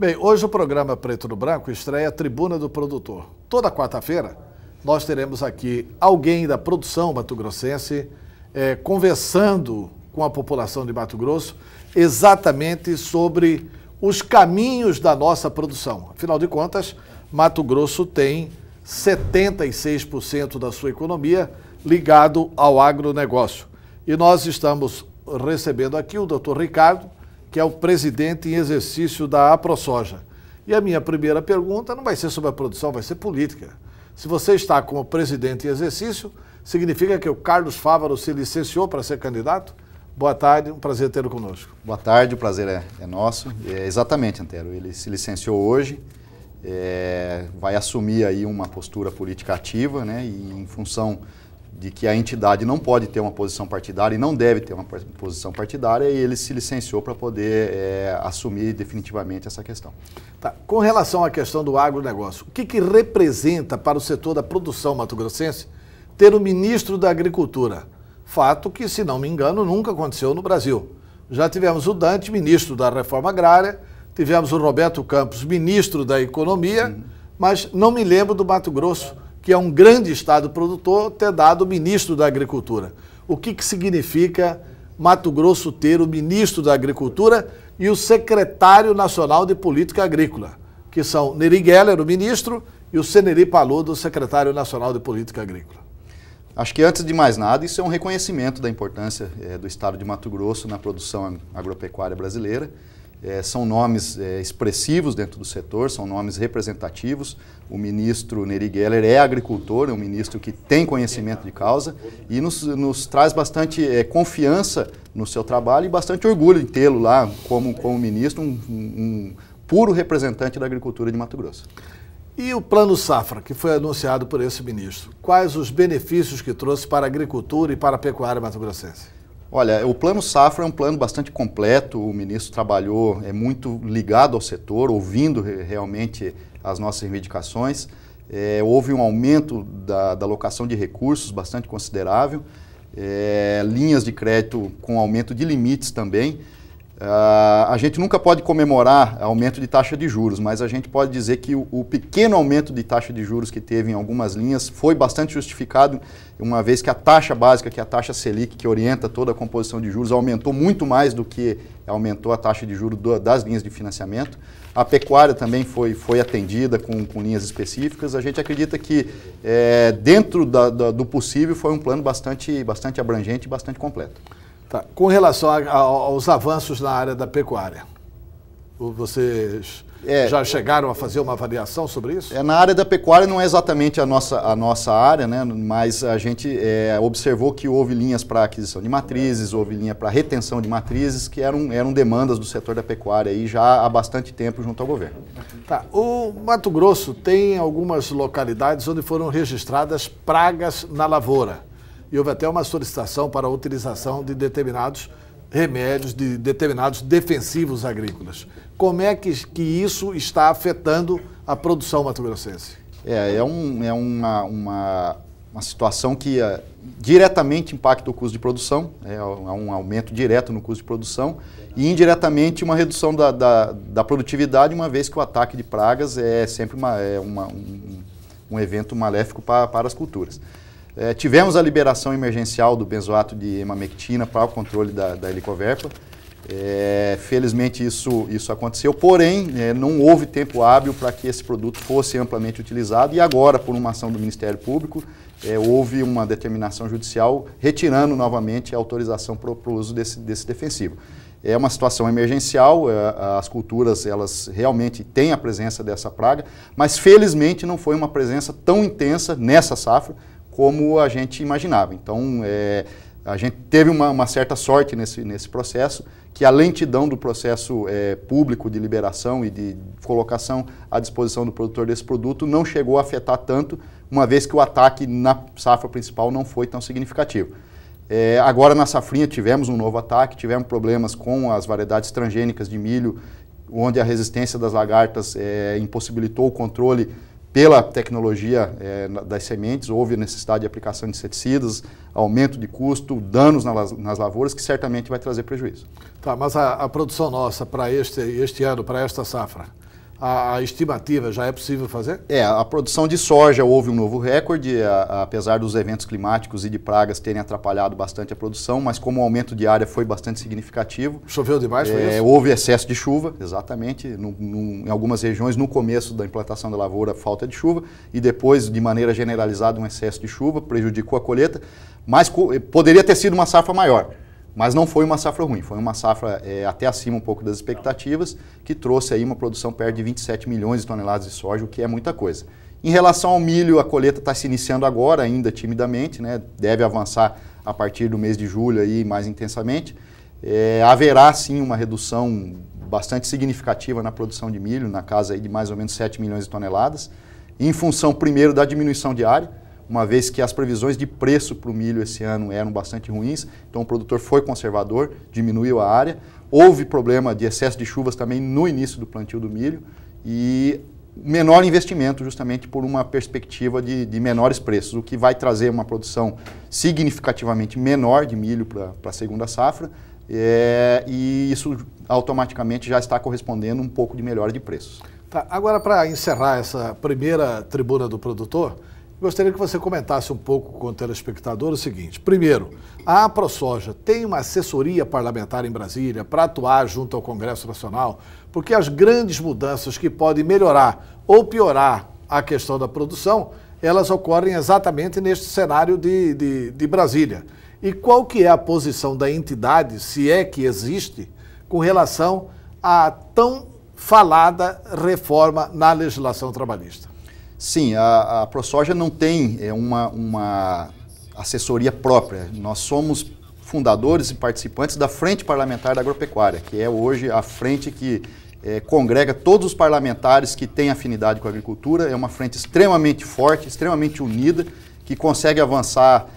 Bem, hoje o programa Preto no Branco estreia a Tribuna do Produtor. Toda quarta-feira nós teremos aqui alguém da produção mato-grossense conversando com a população de Mato Grosso exatamente sobre os caminhos da nossa produção. Afinal de contas, Mato Grosso tem 76% da sua economia ligado ao agronegócio. E nós estamos recebendo aqui o Dr. Ricardo, que é o presidente em exercício da AproSoja. E a minha primeira pergunta não vai ser sobre a produção, vai ser política. Se você está como presidente em exercício, significa que o Carlos Fávaro se licenciou para ser candidato? Boa tarde, um prazer tê-lo conosco. Boa tarde, o prazer é nosso. Exatamente, Antero, ele se licenciou hoje, vai assumir aí uma postura política ativa, né, e em função de que a entidade não pode ter uma posição partidária e não deve ter uma posição partidária, e ele se licenciou para poder assumir definitivamente essa questão. Tá. Com relação à questão do agronegócio, o que representa para o setor da produção mato-grossense ter o ministro da Agricultura? Fato que, se não me engano, nunca aconteceu no Brasil. Já tivemos o Dante, ministro da Reforma Agrária, tivemos o Roberto Campos, ministro da Economia, mas não me lembro do Mato Grosso, que é um grande estado produtor, ter dado o ministro da Agricultura. O que significa Mato Grosso ter o ministro da Agricultura e o secretário nacional de Política Agrícola, que são Neri Geller, o ministro, e o Seneri Paludo, o secretário nacional de Política Agrícola? Acho que, antes de mais nada, isso é um reconhecimento da importância do estado de Mato Grosso na produção agropecuária brasileira. São nomes expressivos dentro do setor, são nomes representativos. O ministro Neri Geller é agricultor, é um ministro que tem conhecimento de causa e nos traz bastante confiança no seu trabalho e bastante orgulho de tê-lo lá como ministro, um puro representante da agricultura de Mato Grosso. E o Plano Safra, que foi anunciado por esse ministro, quais os benefícios que trouxe para a agricultura e para a pecuária mato-grossense? Olha, o Plano Safra é um plano bastante completo, o ministro trabalhou muito ligado ao setor, ouvindo realmente as nossas reivindicações. Houve um aumento da alocação de recursos bastante considerável, linhas de crédito com aumento de limites também. A gente nunca pode comemorar aumento de taxa de juros, mas a gente pode dizer que o pequeno aumento de taxa de juros que teve em algumas linhas foi bastante justificado, uma vez que a taxa básica, que é a taxa Selic, que orienta toda a composição de juros, aumentou muito mais do que aumentou a taxa de juros das linhas de financiamento. A pecuária também foi atendida com linhas específicas. A gente acredita que, dentro do possível, foi um plano bastante abrangente e bastante completo. Tá. Com relação aos avanços na área da pecuária, vocês já chegaram a fazer uma avaliação sobre isso? Na área da pecuária não é exatamente a nossa área, né? Mas a gente observou que houve linhas para aquisição de matrizes, houve linha para retenção de matrizes, que eram demandas do setor da pecuária aí já há bastante tempo junto ao governo. Tá. O Mato Grosso tem algumas localidades onde foram registradas pragas na lavoura. E houve até uma solicitação para a utilização de determinados remédios, de determinados defensivos agrícolas. Como é que isso está afetando a produção mato-grossense? É uma situação que diretamente impacta o custo de produção, há um aumento direto no custo de produção e indiretamente uma redução da produtividade, uma vez que o ataque de pragas é sempre um evento maléfico para as culturas. Tivemos a liberação emergencial do benzoato de emamectina para o controle da helicoverpa. Felizmente isso aconteceu, porém não houve tempo hábil para que esse produto fosse amplamente utilizado e agora, por uma ação do Ministério Público, houve uma determinação judicial retirando novamente a autorização para o uso desse defensivo. É uma situação emergencial, as culturas elas realmente têm a presença dessa praga, mas felizmente não foi uma presença tão intensa nessa safra como a gente imaginava. Então, a gente teve uma certa sorte nesse processo, que a lentidão do processo público de liberação e de colocação à disposição do produtor desse produto não chegou a afetar tanto, uma vez que o ataque na safra principal não foi tão significativo. Agora, na safrinha, tivemos um novo ataque, tivemos problemas com as variedades transgênicas de milho, onde a resistência das lagartas impossibilitou o controle pela tecnologia das sementes, houve a necessidade de aplicação de inseticidas, aumento de custo, danos nas lavouras, que certamente vai trazer prejuízo. Tá, mas a produção nossa para este ano, para esta safra, a estimativa, já é possível fazer? A produção de soja houve um novo recorde, apesar dos eventos climáticos e de pragas terem atrapalhado bastante a produção, mas como o aumento de área foi bastante significativo. Choveu demais, foi isso? Houve excesso de chuva, exatamente, em algumas regiões, no começo da implantação da lavoura, falta de chuva, e depois, de maneira generalizada, um excesso de chuva, prejudicou a colheita, mas poderia ter sido uma safra maior. Mas não foi uma safra ruim, foi uma safra até acima um pouco das expectativas, que trouxe aí uma produção perto de 27 milhões de toneladas de soja, o que é muita coisa. Em relação ao milho, a colheita está se iniciando agora, ainda timidamente, né? Deve avançar a partir do mês de julho aí mais intensamente. Haverá sim uma redução bastante significativa na produção de milho, na casa aí de mais ou menos 7 milhões de toneladas, em função primeiro da diminuição de área, uma vez que as previsões de preço para o milho esse ano eram bastante ruins, então o produtor foi conservador, diminuiu a área. Houve problema de excesso de chuvas também no início do plantio do milho e menor investimento justamente por uma perspectiva de menores preços, o que vai trazer uma produção significativamente menor de milho para a segunda safra e isso automaticamente já está correspondendo um pouco de melhora de preços. Tá, agora para encerrar essa primeira tribuna do produtor, gostaria que você comentasse um pouco com o telespectador o seguinte. Primeiro, a AproSoja tem uma assessoria parlamentar em Brasília para atuar junto ao Congresso Nacional, porque as grandes mudanças que podem melhorar ou piorar a questão da produção, elas ocorrem exatamente neste cenário de Brasília. E qual que é a posição da entidade, se é que existe, com relação à tão falada reforma na legislação trabalhista? Sim, a AproSoja não tem uma assessoria própria. Nós somos fundadores e participantes da Frente Parlamentar da Agropecuária, que é hoje a frente que congrega todos os parlamentares que têm afinidade com a agricultura. É uma frente extremamente forte, extremamente unida, que consegue avançar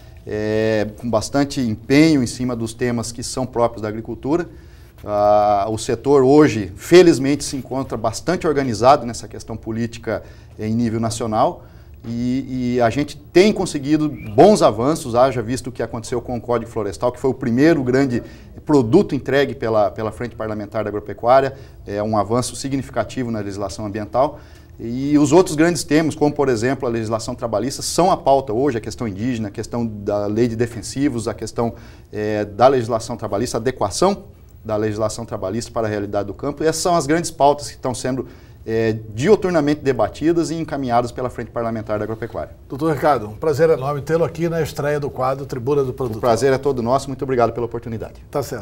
com bastante empenho em cima dos temas que são próprios da agricultura. O setor hoje, felizmente, se encontra bastante organizado nessa questão política em nível nacional e a gente tem conseguido bons avanços, haja visto o que aconteceu com o Código Florestal, que foi o primeiro grande produto entregue pela Frente Parlamentar da Agropecuária, um avanço significativo na legislação ambiental. E os outros grandes temas, como por exemplo a legislação trabalhista, são a pauta hoje, a questão indígena, a questão da lei de defensivos, a questão da legislação trabalhista, a adequação da legislação trabalhista para a realidade do campo. E essas são as grandes pautas que estão sendo diuturnamente debatidas e encaminhadas pela Frente Parlamentar da Agropecuária. Doutor Ricardo, um prazer enorme tê-lo aqui na estreia do quadro Tribuna do Produtor. O prazer é todo nosso, muito obrigado pela oportunidade. Tá certo.